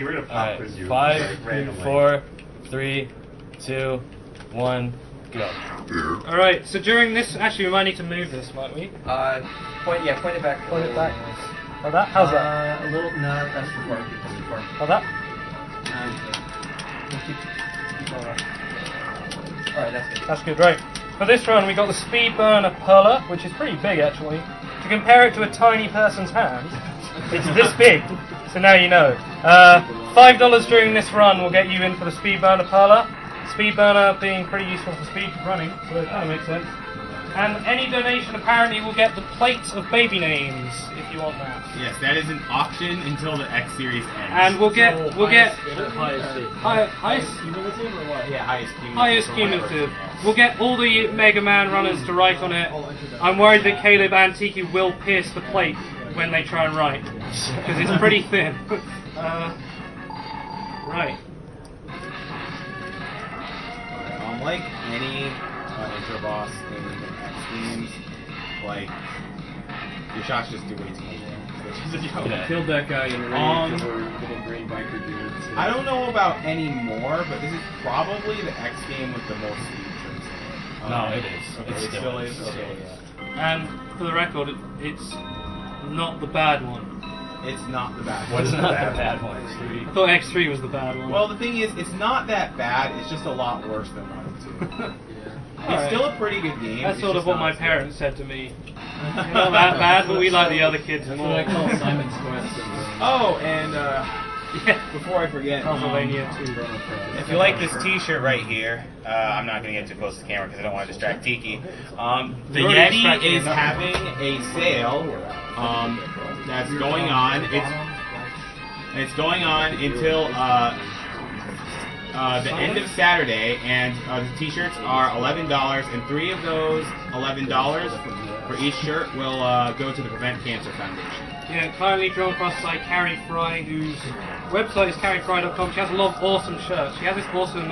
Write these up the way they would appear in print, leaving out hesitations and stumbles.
Tiki, we're gonna pop Alright, you. 5, randomly. 4, 3, 2, 1, go. Alright, so during this, actually we might need to move this, might we? Point it back. Point it back. Like that? How's that? A little, no, that's too far. That's too far. Like that? Keep going. Alright, that's good. That's good, right. For this run we got the Speedrun Perla, which is pretty big actually. To compare it to a tiny person's hand, it's this big, so now you know. $5 during this run will get you in for the Speedburner Perla. Speedburner being pretty useful for speed running, so it kind of makes sense. And any donation apparently will get the plate of baby names, if you want that. Yes, that is an option until the X series ends. And we'll get Highest cumulative or what? Yeah, highest cumulative. highest cumulative. We'll get all the Mega Man runners to write on it. I'm worried that Caleb and Tiki will pierce the plate when they try and write, because it's pretty thin. Right. Like any intro boss in X games, like your shots just do way too much, which is a joke. Yeah. Killed that guy in raid because we're little green biker dudes. I don't know about any more, but this is probably the X game with the most speed trims in it. No, it is. Okay, It still is. is. Okay, yeah. And for the record, it's not the bad one. It's not the bad. What's one. not the bad one? I thought X3 was the bad one. Well, the thing is, it's not that bad. It's just a lot worse than 1 and 2. It's Alright. still a pretty good game. That's it's sort just of what not my as good. parents said to me. You're not that bad, but we like the other kids That's more. what I call Simon's Quest. Oh, and Yeah. before I forget, Pennsylvania too. if you like this T-shirt right here, I'm not going to get too close to the camera because I don't want to distract Tiki. The You're already Yeti distracting is enough. having a sale that's going on. It's going on until the end of Saturday, and the T-shirts are $11, and 3 of those $11 for each shirt will go to the Prevent Cancer Foundation. Yeah, kindly drawn across by Carrie Fry, whose website is carriefry.com. She has a lot of awesome shirts. She has this awesome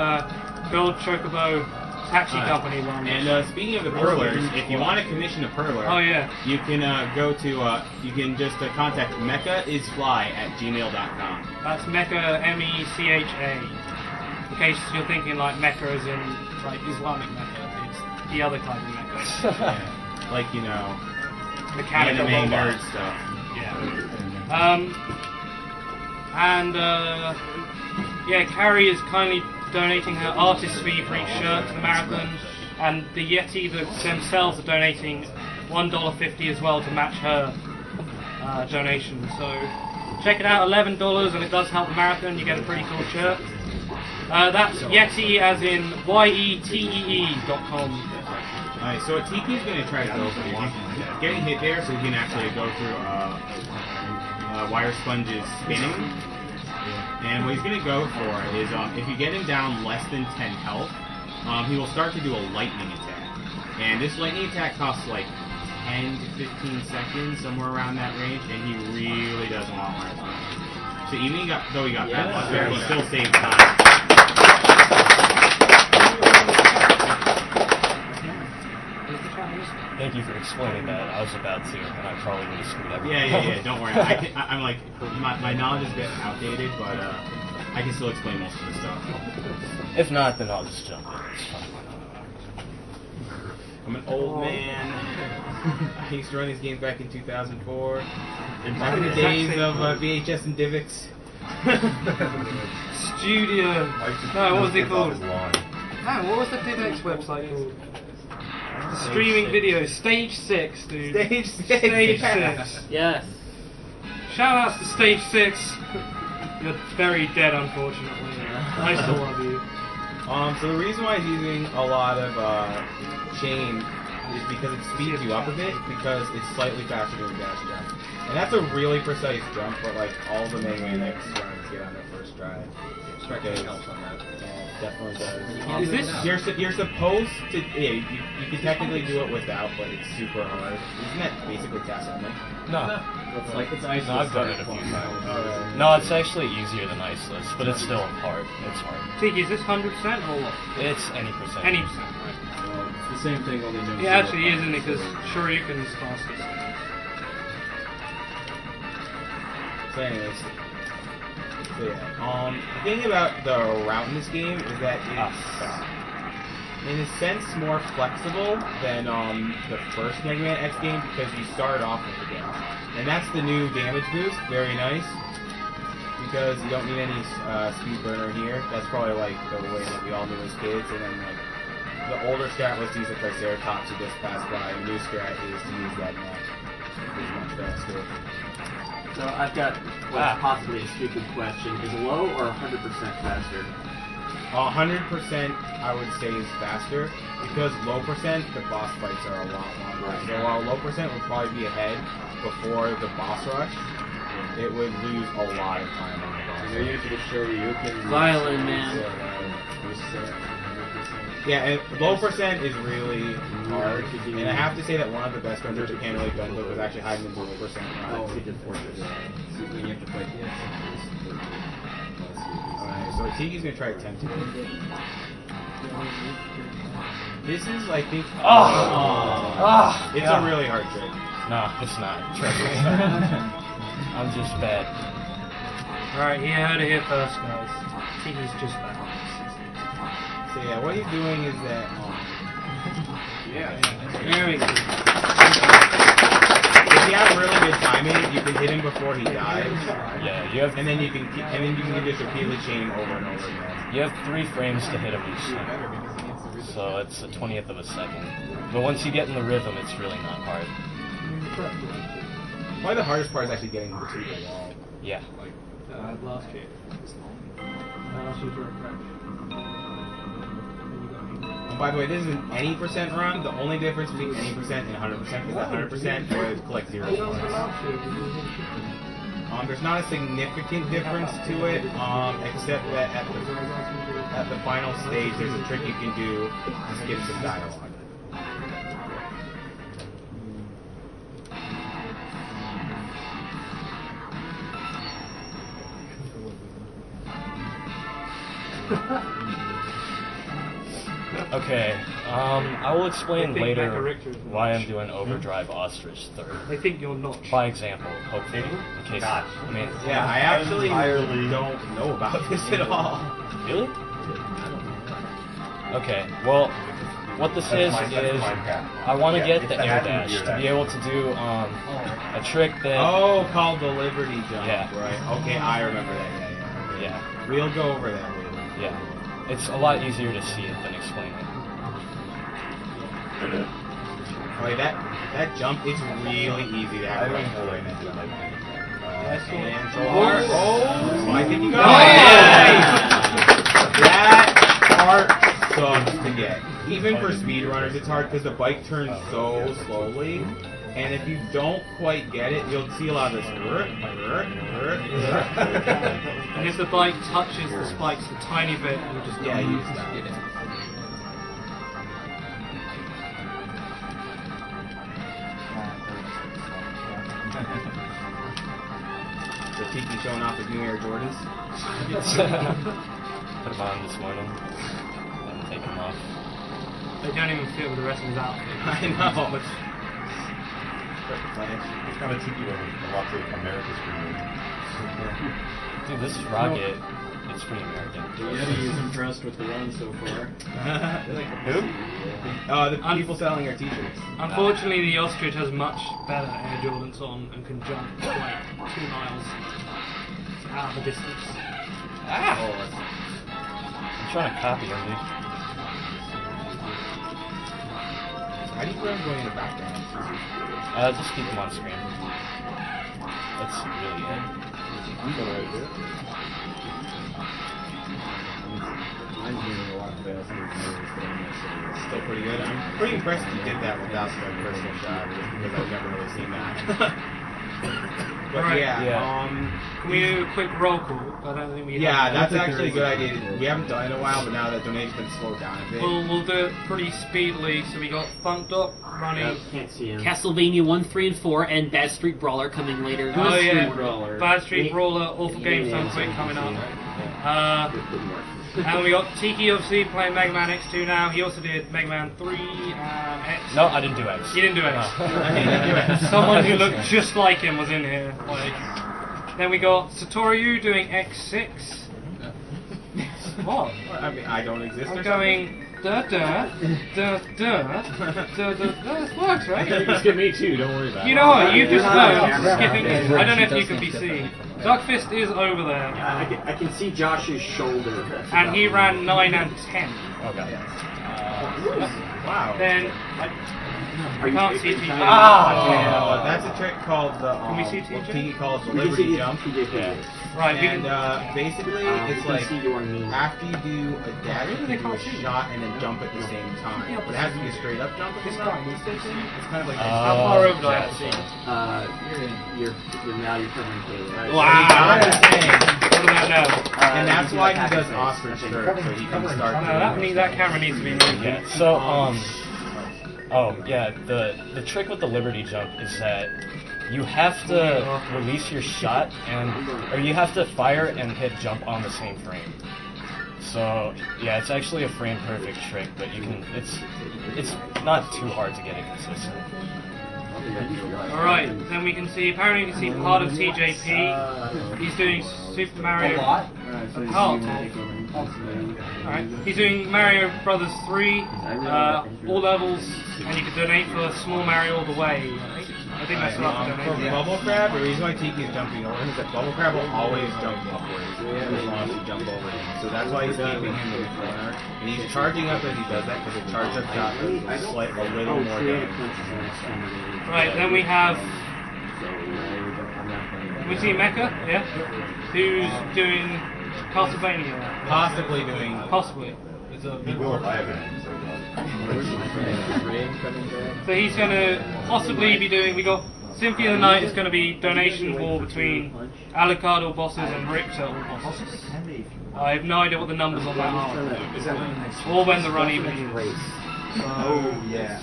gold chocobo taxi company one. And speaking of the perlers, if you want to commission a perler, Oh yeah. you can go to you can just contact mechaisfly@gmail.com. That's Mecca, M-E-C-H-A. In case you're thinking like Mecca as in like Islamic Mecca, it's the other kind of Mecca. Yeah. Like Mechanical anime robot. nerd stuff. Yeah. Yeah, Carrie is kindly donating her artist fee for each shirt to the marathon, and the Yeti themselves are donating $1.50 as well to match her donation. So check it out, $11, and it does help the marathon. You get a pretty cool shirt. That's Yeti as in YETEE.com. Alright, so what Tiki's going to try to go for is getting hit there so he can actually go through wire sponges spinning. And what he's going to go for is if you get him down less than 10 health, he will start to do a lightning attack. And this lightning attack costs like 10 to 15 seconds, somewhere around that range, and he really doesn't want wire sponges. So even though he got that much there, he still saves time. Thank you for explaining that. I was about to, and I probably would have screwed everything. Yeah. Don't worry. I'm like my knowledge is a bit outdated, but I can still explain most of the stuff. If not, then I'll just jump in. It's fine. I'm an old man. I used to run these games back in 2004. Back in the days of VHS and DivX. Studio. No, what was it called? Man, what was the DivX website called? Streaming video. Stage 6, dude. Stage 6. Stage 6. Yes. Shout outs to Stage 6. You're very dead, unfortunately. I still love you. So the reason why he's using a lot of chain is because it speeds you up a bit, because it's slightly faster than the dash jump. And that's a really precise jump, but like all the Mega Man X runs get on their first try. Strike helps on that. Yeah, it definitely does. Is this? You're supposed to, yeah, you can technically do it without, but it's super hard. Isn't that basically task only? No. It's like it's ice. No, I've done it a few times. No, it's actually easier than Iceless, but it's still hard. It's hard. Tiki, is this 100% or what? It's any percent. Any percent, right? It's the same thing, only no. It actually is, isn't it? Because Shoryuken's fastest. So anyways, So yeah, the thing about the route in this game is that it's, in a sense, more flexible than the first Mega Man X game because you start off with the gas. And that's the new damage boost, very nice. Because you don't need any speed burner here. That's probably like the way that we all knew as kids. And then like the older strat was to use the Triceratops to just pass by. The new strat is to use that map. It's much faster. So I've got what's possibly a stupid question. Is low or 100% faster? 100% I would say is faster because low percent the boss fights are a lot longer. So while low percent would probably be ahead before the boss rush, it would lose a lot of time on the boss. They're usually show you can Violin man. Yeah, and low percent is really hard. And I have to say that one of the best guns that Japan really done with was actually hiding in the low percent run. Oh, he did fortress. So when you have to fight Alright, so Tiki's gonna try to tempt it. This is, I think, it's a really hard trick. No, it's not. Trust me. I'm just bad. Alright, you heard it here first, guys. Tiki's just bad. So yeah, what he's doing is that, There we go. if you have really good timing, you can hit him before he dies. Yeah, you have And then you can just repeatedly chain him over and over again. You have 3 frames to hit him each time, so it's a 20th of a second. But once you get in the rhythm, it's really not hard. Probably the hardest part is actually getting to the wall. Yeah. I've lost you. I lost you for a crash. And by the way, this is an any percent run. The only difference between any percent and 100% is that 100% would collect 0 points. There's not a significant difference to it, except that at the final stage, there's a trick you can do to skip some dialogue. Okay, I will explain later why I'm doing Overdrive Ostrich They 3rd. think you're not. By example, hopefully. In case, I mean, Yeah, I actually don't know about this at all. really? Okay, well, what this is I want to get the air dash to be able to do a trick that. Oh, called the Liberty Jump, Yeah. right? Okay, I remember that. Yeah. Yeah, We'll go over that later. yeah. It's a lot easier to see it than explain it. Okay, that jump is really easy to have right during that jump. And so hard. Oh, I think you got it. That part sucks to get. Even for speedrunners, it's hard because the bike turns so slowly. And if you don't quite get it, you'll see a lot of this. And if the bike touches the spikes a tiny bit, you'll just You just get it. So Tiki showing off his new Air Jordans. Put them on this morning and take them off. They don't even fit with the rest of his outfit. I know. It's kind of Tiki when lots of America's premium. Dude, this rocket, it's pretty American. Yeti is impressed with the run so far. Who? The people selling our t-shirts. Unfortunately, the ostrich has much better Air Jordans on and can jump like 2 miles out of the distance. I'm trying to copy him, dude. How do you plan on going in the background? Just keep them on screen. That's really it. I'm doing a lot faster than yours. Still pretty good. I'm pretty impressed you did that without the personal shot, because I've never really seen that. But Right. yeah, Can we do a quick roll call? I don't think we yeah, have. that's actually a good idea. We haven't done it in a while, but now that donation's been slowed down a bit. We'll do it pretty speedily. So we got Funked Up running. Can't see him. Castlevania 1, 3, and 4, and Bad Street Brawler coming later. Oh yeah, Brawler. Bad Street Brawler, Awful Games Done Quick coming up. And we got Tiki obviously playing Mega Man X2 now. He also did Mega Man 3 and X. No, I didn't do X. You didn't do X. No. Someone who looked just like him was in here. Like, Then we got Satoriu doing X6. What? I mean, I don't exist. I'm or going da da da da da da. This works, right? Just get me too. Don't worry about it. You know what? You just know. Skipping. I don't know if you can be seen. Dark Fist is over there, I can see Josh's shoulder. and he ran 9 and 10. Okay. Wow. Then I can't see TJ. Oh, that's a trick called the. Can we see what TJ? Tiki calls the You can Liberty see Jump. Right, we And can. basically, it's like after you do a dash, you do a shot and then jump at the same time. But it has to be a straight up jump. If I'm not mistaken. It's kind of like. How far over do I have to see? You're now you're covering Caleb. Right? Wow. I'm just saying. What about now? And that's why he does ostrich first, so he can start. No, that camera needs to be moved. Yeah. So oh yeah, the trick with the Liberty Jump is that you have to release your shot or you have to fire and hit jump on the same frame. So yeah, it's actually a frame perfect trick, but you can it's not too hard to get it consistent. Alright, then we can see, apparently you can see part of TJP. He's doing Super Mario. Alright, he's doing Mario Brothers 3, all levels, and you can donate for Small Mario all the way. I think that's what I'm For donating. Bubble Crab, the reason why Tiki is jumping over him is that Bubble Crab will always jump upwards as long as you jump over him. So that's why he's keeping him in the corner. And he's charging up as he does that because the charge up shot does a little more damage. Right, then we have. We see Mecha, yeah? Who's doing Castlevania? Possibly doing. Possibly. He will if I have it. So he's going to possibly be doing. We got Symphony of the Night is going to be donation war between Alucard all bosses and Richter all bosses. I have no idea what the numbers on that are, or when the run even is. Oh, yeah.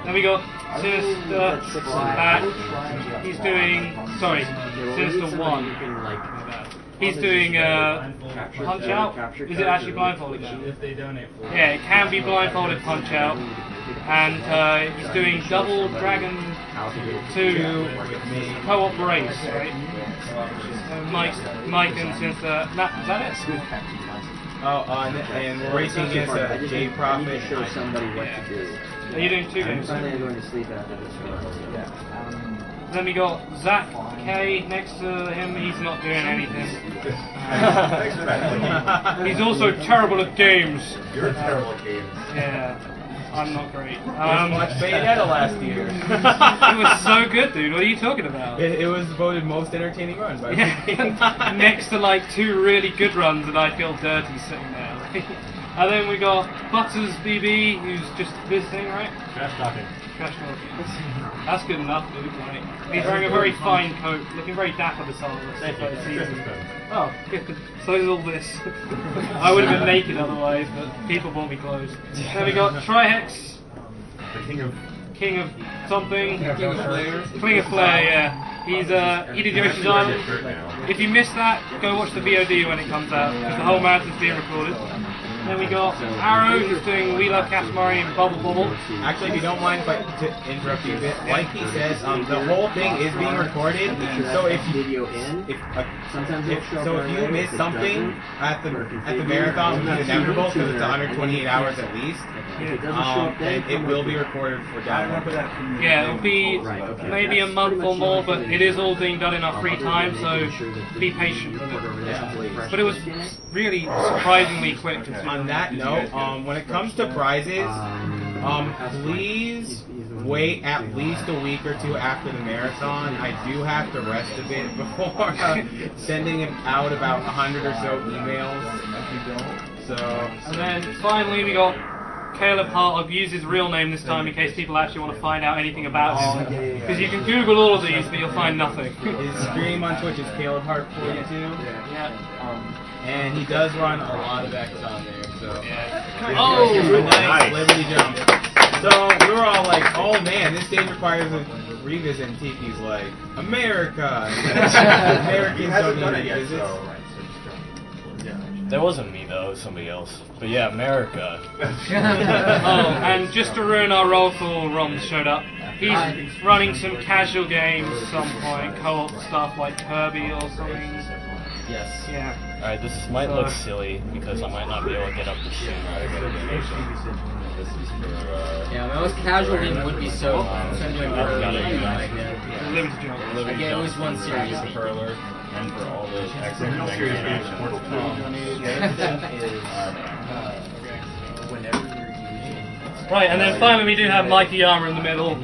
Then we got Sinister he's doing. Sorry, Sinister 1. He's doing Punch Out. Is it actually blindfolded now? Yeah, it can be blindfolded Punch Out. And he's doing Double Dragon 2 co-op race, right? Mike and Sinister. Is that it? Oh, and racing against a J Prophet. Show somebody what to do. Are you doing 2 games? I'm going to sleep after this one. Then we got Zach K next to him. He's not doing anything. Thanks for that. He's also terrible at games. You're terrible at games. Yeah, I'm not great. Watched Bayonetta last year. It was so good, dude. What are you talking about? It was voted most entertaining run by Yeah. Next to like 2 really good runs, and I feel dirty sitting there. And then we got Butters BB, who's just visiting, right? Trash talking. Trash talking. That's good enough, dude. Right? He's wearing a very fine coat, looking very dapper this whole season. Oh, good. So is all this. I would have been naked otherwise, but people bought me clothes. Then we got Trihex, The King of something. King of Flair. King of Flair, yeah. He did Yoshi's Island. If you missed that, go watch the VOD when it comes out, because the whole marathon's being recorded. Then we got Arrow, who's doing We Love Katamari and Bubble Bobble. Actually, if you don't mind if I interrupt you a bit, like he says, the whole thing is being recorded. So if you miss something at the marathon, which is inevitable because it's 128 hours at least, then it will be recorded for download. Yeah, it'll be maybe a month or more, but it is all being done in our free time, so be patient with it. But it was really surprisingly quick. On that note, when it comes to prizes, please wait at least a week or 2 after the marathon. I do have to rest a bit before sending out about 100 or so emails. So, and then finally we got Caleb Hart. I've used his real name this time in case people actually want to find out anything about him. Because you can Google all of these, but you'll find nothing. His stream on Twitch is Caleb Hart 42. Yeah. And he does run a lot of X on there, so. Yeah. Oh, nice Liberty Jump. So we were all like, oh man, this stage requires a revisit, and Tiki's like, America! Americans don't need revisits. That wasn't me though, it was somebody else. But yeah, America. Oh, and just to ruin our roll call, Rom showed up. He's running some casual games, some point co-op stuff like Kirby or something. Yes. Yeah. Alright, this might look silly because I might not be able to get up the stream. This is for, Yeah, my most casual game would be so. So I'm doing Limited jump. I get at least one series. Perler, and for all the excellent Original Mega series Man is action. Portal 2. Whenever you're using. Right, and then finally we do have Mikey Yama in the middle,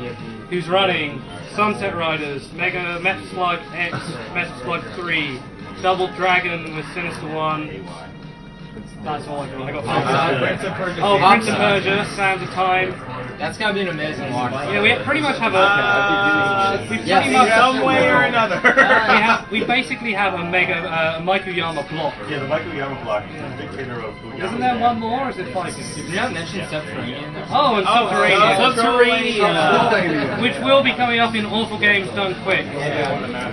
who's running Sunset Riders, Mega Metal Slug X, Metal Slug 3, Double Dragon with Sinister 1. That's all I got. I got Prince of Persia. Oh, Prince of Persia, Sands of Time. That's gotta be an amazing watch. Yeah, we pretty much have a. We yes, pretty much some way or another. we basically have a mega Michael Yama block. Yeah, the Michael Yama block is the dictator of Booyah. Isn't there one more, or is it 5? Did you not mention Subterranean? Oh, and Subterranean. Subterranean. Which will be coming up in Awful Games Done Quick.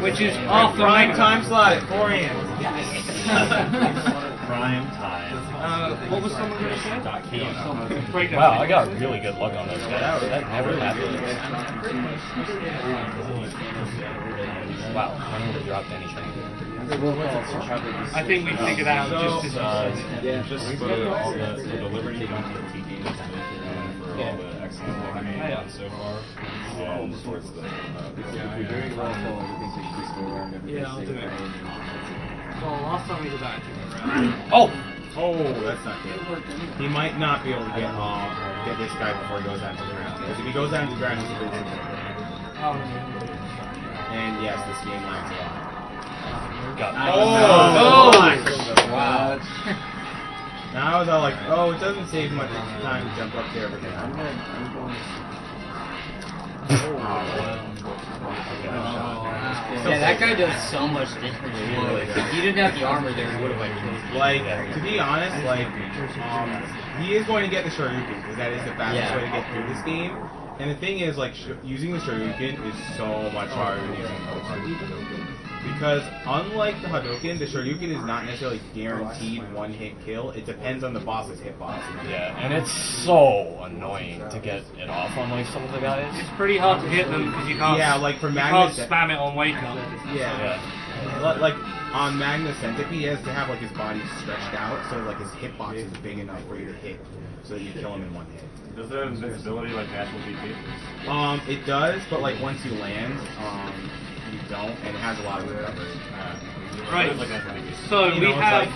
Which is after Prime Mega. time slot at 4 a.m. Prime time. What was someone going to say? Breakdown. Wow, I got really good luck on this guy. That never happens. Wow, I don't have dropped anything. I think we figured out just Just for all the Liberty Jump that Tiki has and for all the excellent Mega Man done so far. And towards the Yeah, I'll do it. Well, last time we did that, I think Oh! Oh, that's not good. He might not be able to get this guy before he goes down to the ground. Because if he goes down to the ground, he's a big Oh, And yes, this game lags a lot. Got Oh! Wow. Now I was all like, oh, it doesn't save much time to jump up there, but then Yeah, that guy does so much damage. If he didn't have the armor there, he would have killed you. Like, to be honest, like, he is going to get the Shoryuken, because that is the fastest way to get through this game. And the thing is, like, using the Shoryuken is so much harder than using the Hadouken. Because, unlike the Hadouken, the Shoryuken is not necessarily guaranteed one-hit kill. It depends on the boss's hitbox. Yeah, and it's so annoying to get it off on like some of the guys. It's pretty hard to hit them because you can't. Yeah, like for you Magnus. can't spam it on wake up. Yeah. Like on Magnus Centipede, he has to have like his body stretched out, so like his hitbox is big enough for you to hit, so that you kill him in one hit. Does it have invincibility like natural DP? It does, but like once you land, you don't, and it has a lot of recovery. Right. Like natural DP. So You we know, have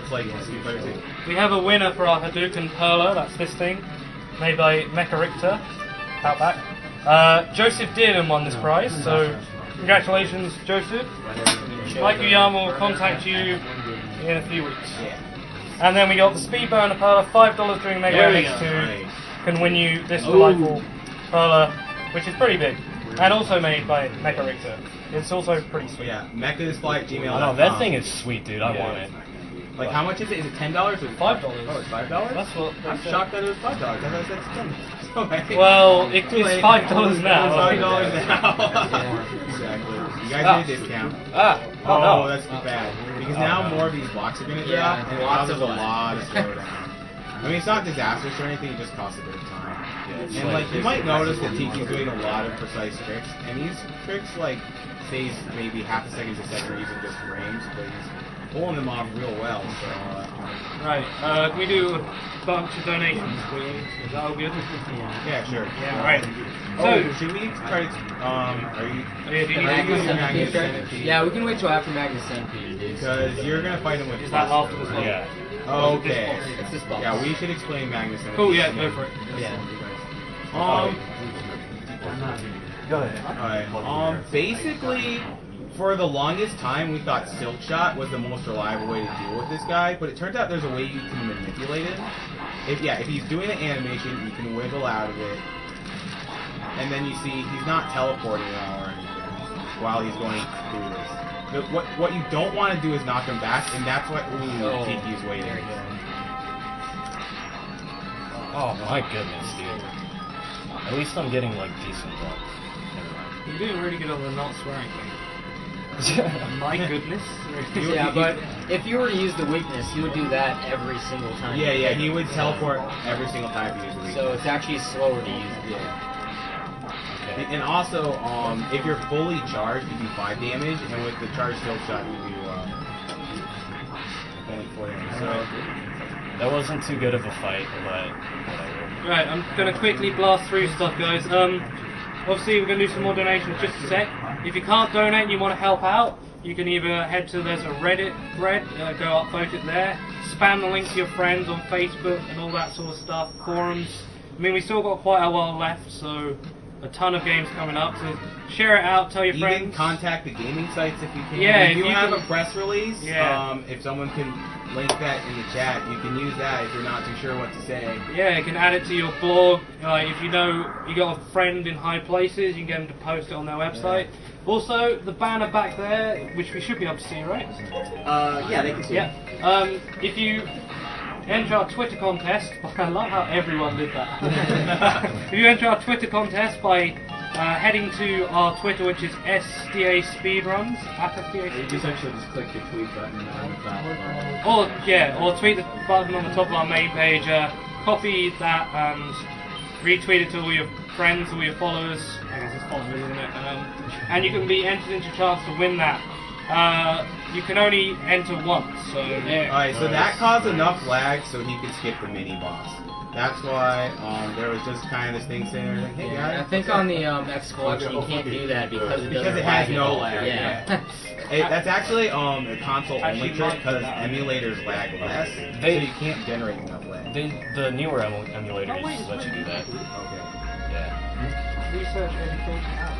it's like Street Fighter 2. we have a winner for our Hadouken Perler. That's this thing, made by Mecha Richter. Outback. Joseph Dearden won this prize, so congratulations, Joseph. Michael Yama will contact you in a few weeks. And then we got the Speedrun Perler, $5 during Mega There we MX2 can win you this delightful Perler, which is pretty big, and also made by Mecha Richter. It's also pretty sweet. Yeah, mechasfly@gmail.com. I know, that thing is sweet, dude. I want it. Like, how much is it? Is it $10 or $5. Oh, it's $5? That's what. I'm shocked that it was $5. I thought it said $10. Okay. Well, it is $5 now. $5 now. Exactly. You guys need a discount. Oh Oh, no. that's too bad. Because now more of these blocks are going to drop, Yeah, and it lots causes of a lot of slowdown. I mean, it's not disastrous or anything, it just costs a bit of time. And, like, you might notice that Tiki's doing a lot of precise tricks, and these tricks, like, stays maybe half a second to a second or even just frames, but he's pulling them off real well, so... Right. Can we do a bunch of donations, please? Is that all good? Yeah, sure. Yeah, right. Oh, So, should we try to, are you... do you need Magnus to Magnus Centipede. Centipede. Yeah, we can wait till after Magnus Centipede. Because you're going to fight him with... Is that after this one? Yeah. Okay. It's this box. Yeah, we should explain Magnus Centipede. Cool, yeah, go for it. Yeah. Go ahead. Alright. Basically, for the longest time, we thought Silk Shot was the most reliable way to deal with this guy, but it turns out there's a way you can manipulate him. If he's doing an animation, you can wiggle out of it, and then you see he's not teleporting well or anything while he's going through this. What you don't want to do is knock him back, and that's what Tiki's waiting. Oh my goodness, dude. At least I'm getting like decent luck. You're doing really good on the not swearing thing. My goodness. Yeah, but if you were to use the weakness, he would do that every single time. Yeah, he would teleport every single time he used the weakness. So it's actually slower to use. Yeah. Okay. And also, if you're fully charged, you do 5 damage, and with the charged skill shot, you do only 4 damage. So, That wasn't too good of a fight, but whatever. Right, I'm gonna quickly blast through stuff, guys. Obviously, we're gonna do some more donations just a sec. If you can't donate and you want to help out, you can either head to there's a Reddit thread, go upvote it there, spam the link to your friends on Facebook and all that sort of stuff, forums. I mean, we still got quite a while left, so a ton of games coming up. So share it out, tell your even friends. contact the gaming sites if you can. Yeah, if you if you have can- a press release, Yeah. if someone can link that in the chat, you can use that if you're not too sure what to say. Yeah, you can add it to your blog. If you know you got a friend in high places, you can get them to post it on their website. Also, the banner back there, which we should be able to see, right? Yeah, they can see. Yeah. If you enter our Twitter contest, I love how everyone did that. If you enter our Twitter contest by heading to our Twitter, which is SDA Speedruns, at SDA You just actually just click the tweet button on the top. or tweet the button on the top of our main page, copy that and retweet it to all your friends, all your followers. I guess it's followers, isn't it? And you can be entered into a chance to win that. You can only enter once, so yeah. Alright, so that caused enough lag so he could skip the mini boss. That's why there was just kind of this thing saying, like, hey guys. I think on the X collection you can't do that because it doesn't Because it has lag at no all. lag. Yeah. That's actually a console only trick because emulators lag less, so you can't generate enough lag. The newer emulators let you do that. Okay. Yeah. Research education out.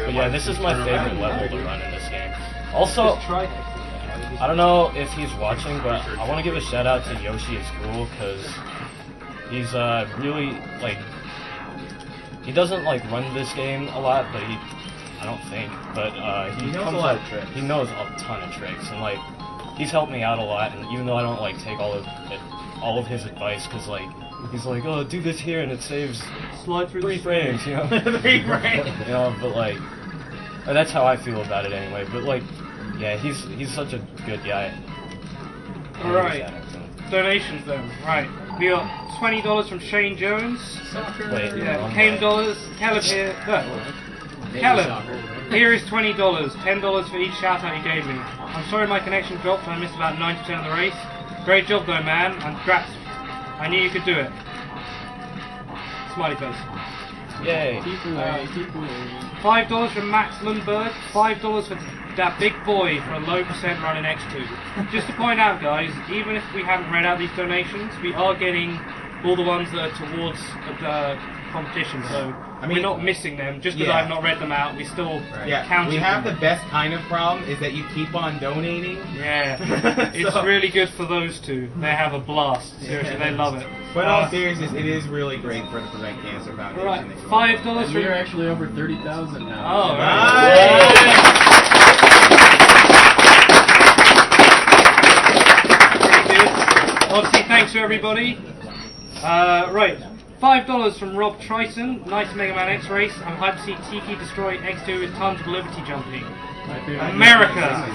But yeah, this is my favorite level to run in this game. Also, Just try it. I don't know if he's watching, but I want to give a shout out to Yoshi at school because he's really like he doesn't like run this game a lot, but I don't think, but he knows comes a lot up- of tricks. He knows a ton of tricks, and like he's helped me out a lot. And even though I don't like take all of his advice, because like he's like, oh, do this here and it saves Slide through 3 the frames, you know. 3 frames. You know, but like that's how I feel about it anyway. But like, yeah, he's such a good guy. Alright. Donations then. Right. We got $20 from Shane Jones. Wait, Yeah, wrong $10. guy. Callum here. Maybe Callum, soccer. here is $20. $10 for each shout out you gave me. I'm sorry my connection dropped and I missed about 90% of the race. Great job though, man, and congrats. I knew you could do it. Smiley face. Yay. $5 from Max Lundberg. $5 for that big boy for a low percent run in X2. Just to point out, guys, even if we haven't read out these donations, we are getting all the ones that are towards the competition. So we're not missing them. Just because Yeah. I've not read them out, we still Yeah, counting we have them. the best kind of problem is that you keep on donating. Yeah, it's So- really good for those two. They have a blast. Seriously, they love it. But in all seriousness, it is really great for the Prevent Cancer Foundation. Right, that you $5 We're from. actually over 30,000 now. Oh, Nice! Pretty good. Obviously, thanks to everybody. Right, $5 from Rob Triton. Nice Mega Man X race. I'm hyped to see Tiki destroy X2 with tons of Liberty jumping. America.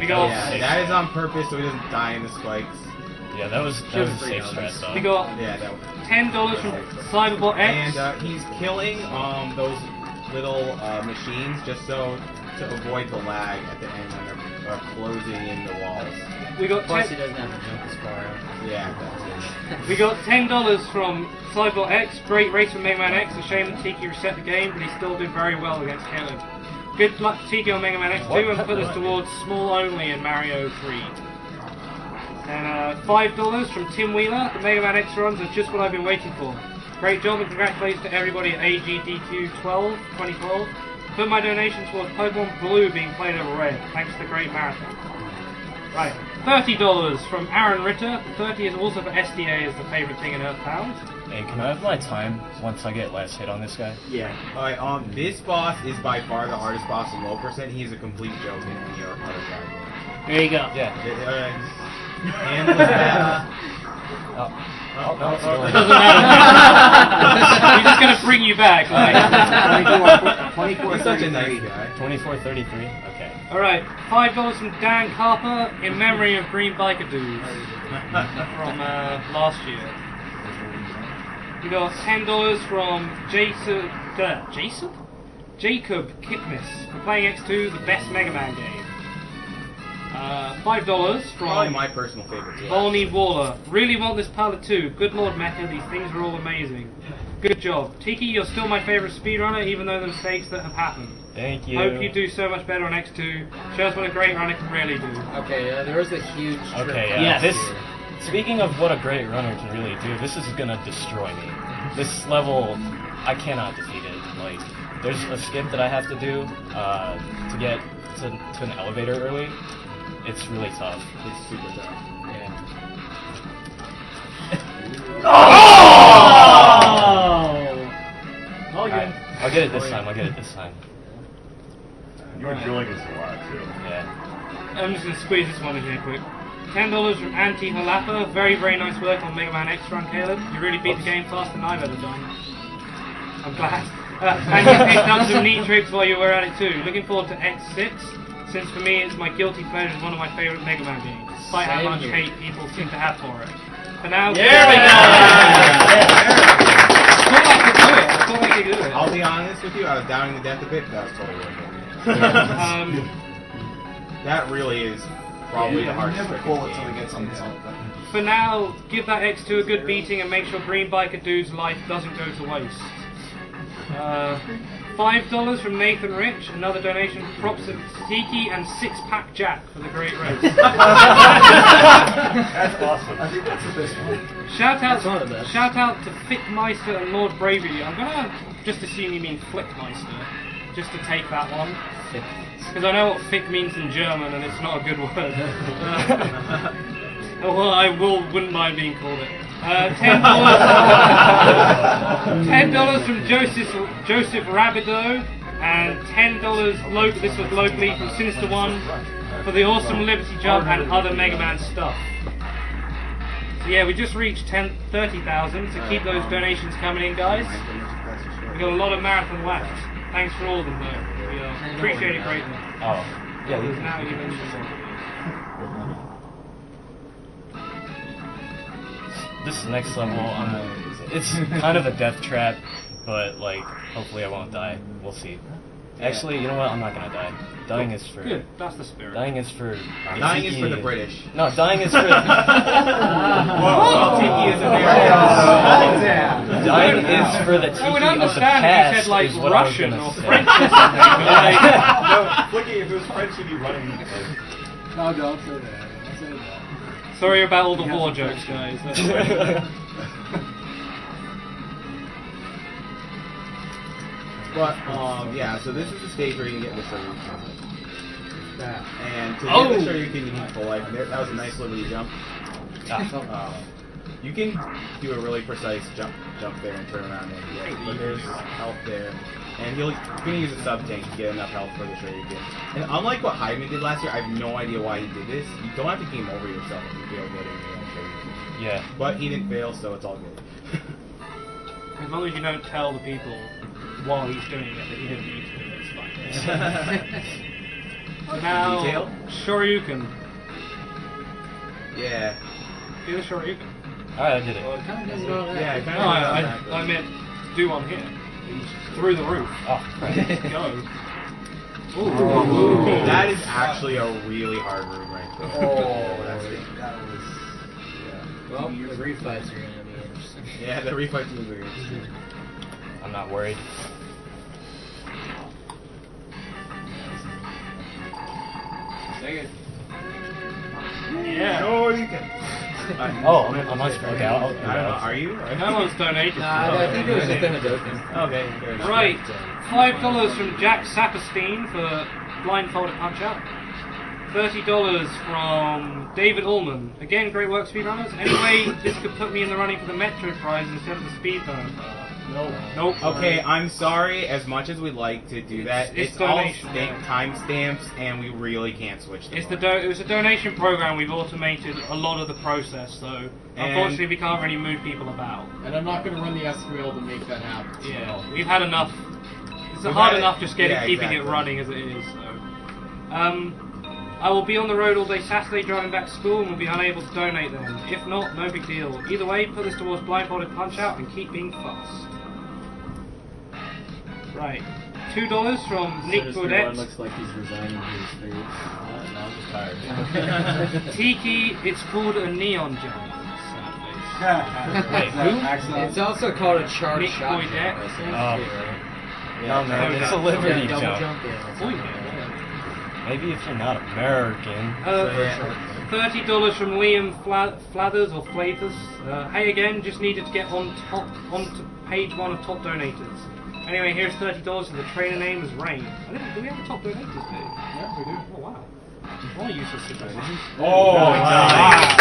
We got. Yeah, that is on purpose so he doesn't die in the spikes. Yeah, that was a safe strat though. We got Yeah, that was. $10 from Cyberbot X. And he's killing those little machines just so to avoid the lag at the end when they're closing in the walls. We got Plus, he 10, doesn't have to jump as far out. Yeah, that's we got $10 from Cyberbot X. Great race from Mega Man X. A shame that Tiki reset the game, but he still did very well against Caleb. Good luck to Tiki on Mega Man X2 and put us towards small only in Mario 3. And $5 from Tim Wheeler. The Mega Man X runs are just what I've been waiting for. Great job and congratulations to everybody at AGDQ 2012. Put my donation towards Pokemon Blue being played over Red. Thanks to the great marathon. Right, $30 from Aaron Ritter. 30 is also for SDA as the favourite thing in Earthbound. Hey, can I have my time once I get last hit on this guy? Yeah. Alright, this boss is by far the hardest boss in low percent. He's a complete joke in the other category. There you go. Yeah. And with that, Oh, no, it's going. Doesn't matter. He's just gonna bring you back. Like. 24, he's such a nice guy. 24:33. Okay. Alright, $5 from Dan Carper in memory of Green Biker Dudes from last year. We got $10 from Jacob Kipnis for playing X2, the best Mega Man game. $5 Probably from my personal favorite too. Volney Waller. Really want this pilot too. Good Lord Mecha, these things are all amazing. Good job. Tiki, you're still my favorite speedrunner, even though the mistakes that have happened. Thank you. Hope you do so much better on X2. Show us what a great runner can really do. Okay, there was a huge trip. Okay, Yes. this. Speaking of what a great runner can really do, this is gonna destroy me. This level, I cannot defeat it. Like, there's a skip that I have to do to get to an elevator early. It's really tough. It's super tough. Yeah. Mulligan. I'll get it this time. I'll get it this time. You were drilling us a lot too. Yeah. I'm just going to squeeze this one in here quick. $10 from Anti Halapa. Very, very nice work on Mega Man X Run, Caleb. You really beat the game faster than I've ever done. I'm glad. And you picked up some neat tricks while you were at it too. Looking forward to X6, since for me it's my guilty pleasure, one of my favourite Mega Man games, despite how much hate people seem to have for it. For now, There we go! I thought I could do it. I'll be honest with you, I was doubting the death a bit, but that was totally worth it. That really is probably the hardest trick in the game. For now, give that X2 a good beating and make sure Green Biker Dude's life doesn't go to waste. $5 from Nathan Rich, another donation. Props to Tiki and Six-Pack Jack for the great race. That's awesome. I think that's the best one. Shout out to Fickmeister and Lord Bravery. I'm gonna just assume you mean Flickmeister, just to take that one. Because I know what Fick means in German and it's not a good word. Well, I wouldn't mind being called it. $10 from Joseph Rabideau, and $10 this was locally from Sinister One for the awesome Liberty Jump and other Mega Man stuff. So yeah, we just reached 30,000, so keep those donations coming in, guys. We've got a lot of marathon left. Thanks for all of them, though. We appreciate it greatly. Oh. Yeah. Now you mentioned This next level, it's kind of a death trap, but like, hopefully I won't die. We'll see. Actually, you know what? I'm not gonna die. Dying is for. Good. That's the spirit. Dying is for. Dying is for the British. No, dying is for. Well, Tiki is American. Dying is for the Tiki I would of the understand past. if you said like is what Russian I or was gonna French say. or something. But, like, No, Flicky, if it was French, you'd be running. No, don't say that. Don't say that. sorry about all the war jokes, guys. That's right. But, yeah, so this is the stage where you can get the Shoryuken. And to get the Shoryuken, you need full life. And that was a nice Liberty Jump. You can do a really precise jump there and turn around and get it. But there's health there. And you're going to use a sub-tank to get enough health for the Shoryuken. And unlike what Hyman did last year, I have no idea why he did this. You don't have to game over yourself if you fail getting the Shoryuken. Yeah. But he didn't fail, so it's all good. As long as you don't tell the people while he's doing it that he didn't need to do it, it's fine. Now, Detail? Shoryuken. Yeah. Do the Shoryuken. Alright, I did it. Yeah, it kind No, of I meant do one here. Through the roof. Oh, right. Go. Ooh. That is actually a really hard room right there. That's it. Well, the refights are gonna be interesting. Yeah, the refights are very interesting. I'm not worried. Yeah. No, you can. Oh, I'm not okay. I don't know. Are you? No one's donated. Nah, I think it was just a joke. Okay. fair enough. Right. $5 from Jack Saperstein for blindfolded punch out. $30 from David Ullman. Again, great work, speedrunners. Anyway, this could put me in the running for the Metro prize instead of the Speedrun. Nope. Okay, I'm sorry. As much as we'd like to do that, It's it's all donation, yeah. timestamps, and we really can't switch them. It was a donation program. We've automated a lot of the process, so unfortunately we can't really move people about. And I'm not going to run the SQL to make that happen. So. Yeah, we've had enough. It's We've hard had it- enough just keeping exactly. it running as it is. So, I will be on the road all day Saturday driving back to school and will be unable to donate then. If not, no big deal. Either way, put this towards blindfolded punch out and keep being fast. Right. $2 from Nick Baudet. looks like he's resigning to his fate. No, I'm just tired. Tiki, it's called a neon jump. Wait, who? It's also called a charge Nick shot. Baudet. No, man, it's a Liberty double jump. yeah. Maybe if you're not American. $30 from Liam Flathers or Flathers. Hey again, just needed to get onto page 1 of top donators. Anyway, here's $30 and the trainer name is Rain. Do we have a top donators page? Yeah, we do. Oh wow. What a useless situation. Oh, nice.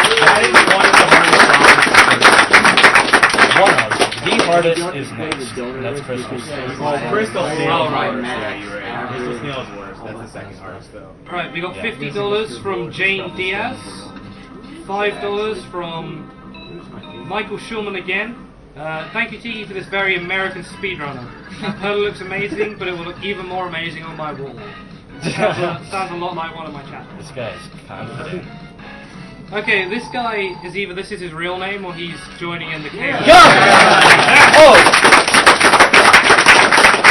That The hardest is next. That's Crystal Snail. Oh, Crystal Snail. Oh, right. Yeah, you're right. Crystal Snail is worse. That's the second hardest, though. Alright, we got $50 from Jane Diaz. $5 from Michael Schulman again. Thank you, Tiki, for this very American speedrunner. That hurdle looks amazing, but it will look even more amazing on my wall. Sounds a lot like one of my channels. This guy is confident. Okay, this guy is either this is his real name or he's joining in the game. Oh!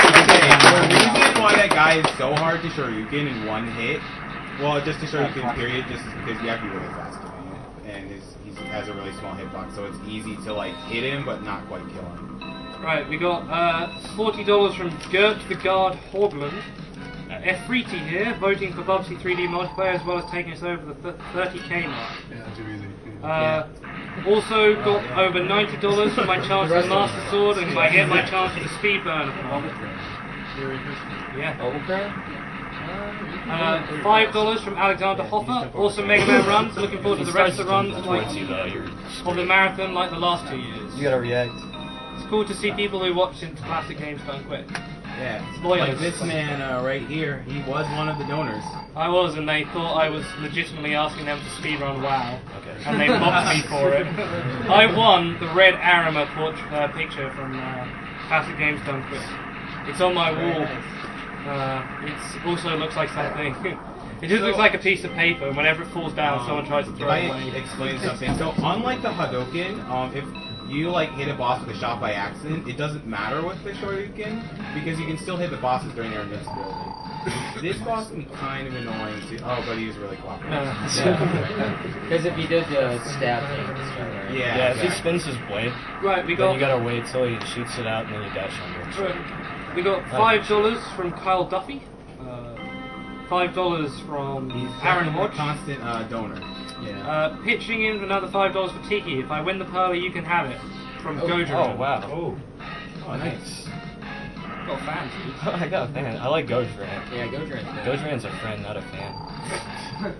The reason why that guy is so hard to Shoryuken in one hit, well, just to Shoryuken period, just is because you have to be really fast doing it, and he has a really small hitbox, so it's easy to like hit him but not quite kill him. Right, we got $40 from Gert the Guard Hogland. F3T here, voting for Bubsy 3D multiplayer as well as taking us over the 30k mark. Yeah, too easy. Also got over $90 for my chance at the Master Sword and I get my chance at the Speedrun. Yeah. $5 from Alexander Hoffer. Also Mega Man runs. Looking forward to the rest of the runs of the marathon like the last 2 years. You gotta react. It's cool to see people who watch into classic games don't quit. Yeah, Spoilers. like this man right here, he was one of the donors. I was, and they thought I was legitimately asking them to speedrun WoW. Okay. And they mocked me for it. I won the Red Arima picture from Classic Games Done Quick. It's on my wall. It also looks like something. It just looks like a piece of paper, and whenever it falls down, someone tries to throw it Can away. I explain something? So, unlike the Hadouken, if you like hit a boss with a shot by accident, it doesn't matter with the Shoryuken because you can still hit the bosses during their invincibility. This boss can be kind of annoying too. Oh, but he was really cooperative. Because if he did the stab thing, it's right? Yeah, if he spins his blade, Right, we then got you gotta wait till he shoots it out and then you dash under it. we got $5 from Kyle Duffy. $5 from Aaron Hodge. Constant donor. Yeah. Pitching in another $5 for Tiki. If I win the Pearly, you can have it. From Gojo. Oh, wow. Oh, Nice. Got fans. I got a fan. I like Gojran. Yeah, Gojran. Gojran's a friend, not a fan.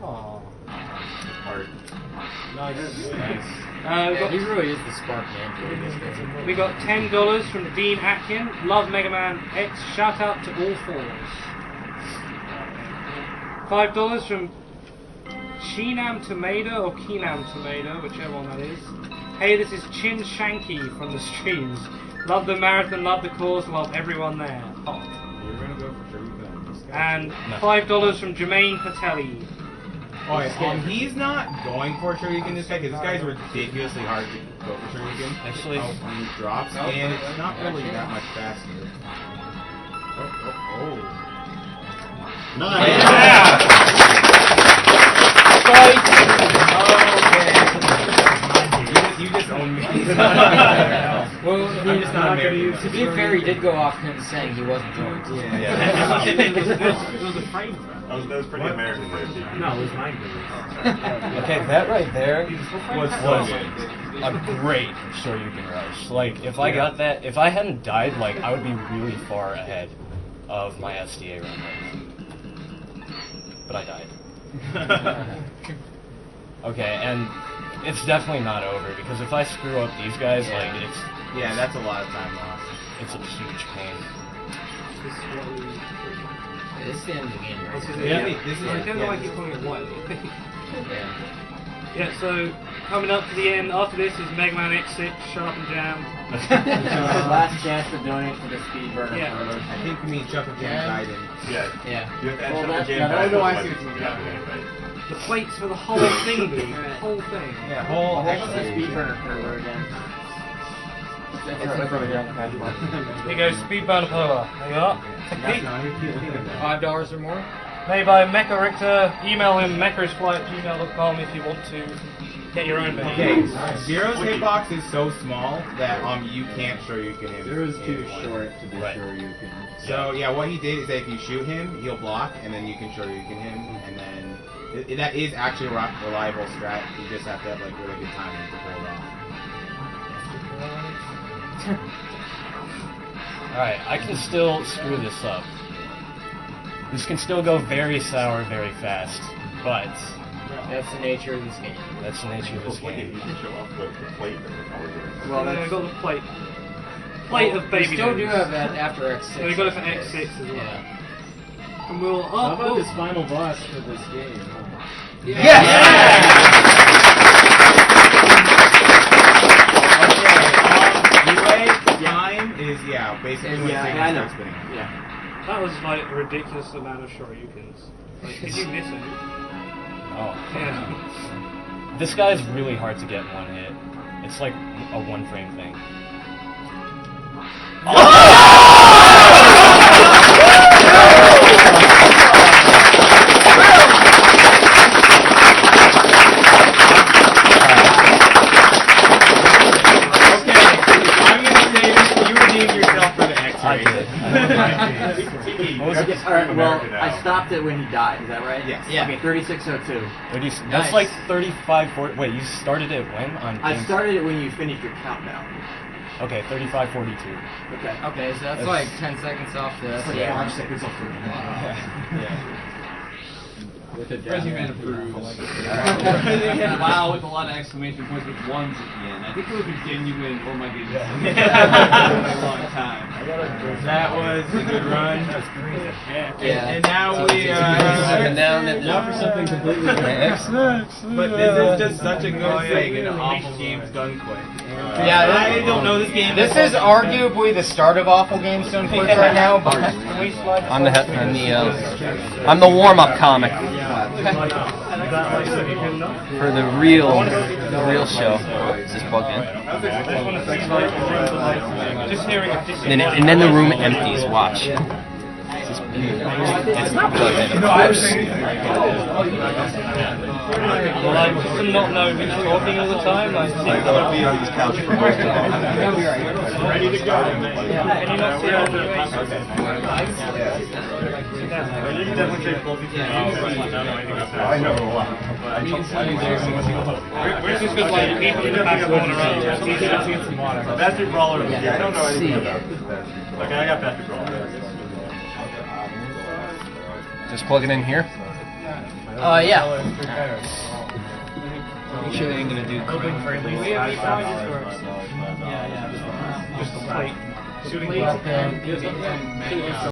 Aww. Art. Nice. He really is the spark man for this game. We got $10 from Dean Atkin. Love Mega Man X. Shout out to all fours. $5 from Chinam Tomato or Kinam Tomato, whichever one that is. Hey, this is Chin Shanky from the streams. Love the marathon, love the cause, love everyone there. Hot. You're gonna go for Shoryuken. And $5 from Jermaine Patelli. Oh, yeah. He's not going for Shoryuken this guy because this guy's ridiculously hard to go for Shoryuken. Actually, when he drops, and it's not really that much faster. Oh. Nice. Yeah. You just own me. Well, I'm just not American. to be fair, he did go off him saying he wasn't going to. Yeah. It was a frame. That was pretty American there, Tiki. No, it was mine. okay, that right there was a great Shoryuken rush. Like, if I got that, if I hadn't died, like, I would be really far ahead of my SDA run right now. But I died. Okay, and it's definitely not over, because if I screw up these guys, like, it's... Yeah, that's a lot of time lost. It's a huge pain. This is the end of the game, right? This is I don't know why I keep calling it white. Yeah. Yeah, so coming up to the end, after this is Mega Man X6, Sharp and Jam. Last chance to donate for the Speedrun. Yeah. I think you mean Chuck and Jam Gaiden. Yeah. Yeah. You have to add Well, Chuck and that- Jam yeah, back I know to I the see weapons what you you're got doing. anyway. The plates for the whole thing, dude. The whole thing. Yeah, whole speedrunner server again. Here goes Speedrun Polar. There you are. Tiki. $5 or more. Made by Mecha Richter. Email him mecharisfly@gmail.com if you want to get your own band. Okay, Zero's hitbox is so small that you can't show you can him. Zero's too anyone. short to be Right. sure you can. So yeah, what he did is that if you shoot him, he'll block, and then you can show you can him, and then that is actually a reliable strat. You just have to have like really good timing to pull it off. Alright, I can still screw this up. This can still go very sour very fast, but That's the nature of this game. that's the nature of this You game. can show off the plate that we're doing. Well, Then that's we've got the plate. Plate of We baby still do noodles. have that after X6. And we've got it for X6 as well. Yeah. And we'll... How Oh, about this final boss for this game? Huh? Anyway, time is basically when Yeah, Satan I know. starts spinning. Yeah. that was like a ridiculous amount of shoryukens. Like, did you miss it? Oh. Yeah. This guy's really hard to get in one hit. It's like a one frame thing. I'm gonna say this, you redeemed yourself for the X-ray. Alright, well, I stopped it when he died, is that right? Yes. Yeah. Okay, 3602. That's like 35, 40. Wait, you started it when? I started it when you finished your countdown. Okay, 35, 42. Okay. Okay, so that's like 10 seconds off the... Yeah. 5 seconds off the Yeah. With a President approved. Wow, with a lot of exclamation points with ones at the end. I think it was a genuine, oh my goodness. A long time. That was a good run. Yeah. And now we Now for something completely different. But this is just such a good thing, and awful games done quick. Yeah, I don't know this game. This is arguably the start of Awful Games Done Quick right now, but I'm the warm-up comic for the real show. Just plugged in. And then the room empties. Watch. It's not plugged in, of course. Like, just to not know who's talking all the time, like... I'm gonna be on this couch for most of the time. Ready to go. Can you not see all the You can definitely say both of I know a lot. Where's this good, like, people in the back corner around? Bastard Brawler. I don't know anything about this. Okay, I got Bastard Brawler. Just plug it in here. Yeah. Make sure they ain't gonna do. Just a plate. Shooting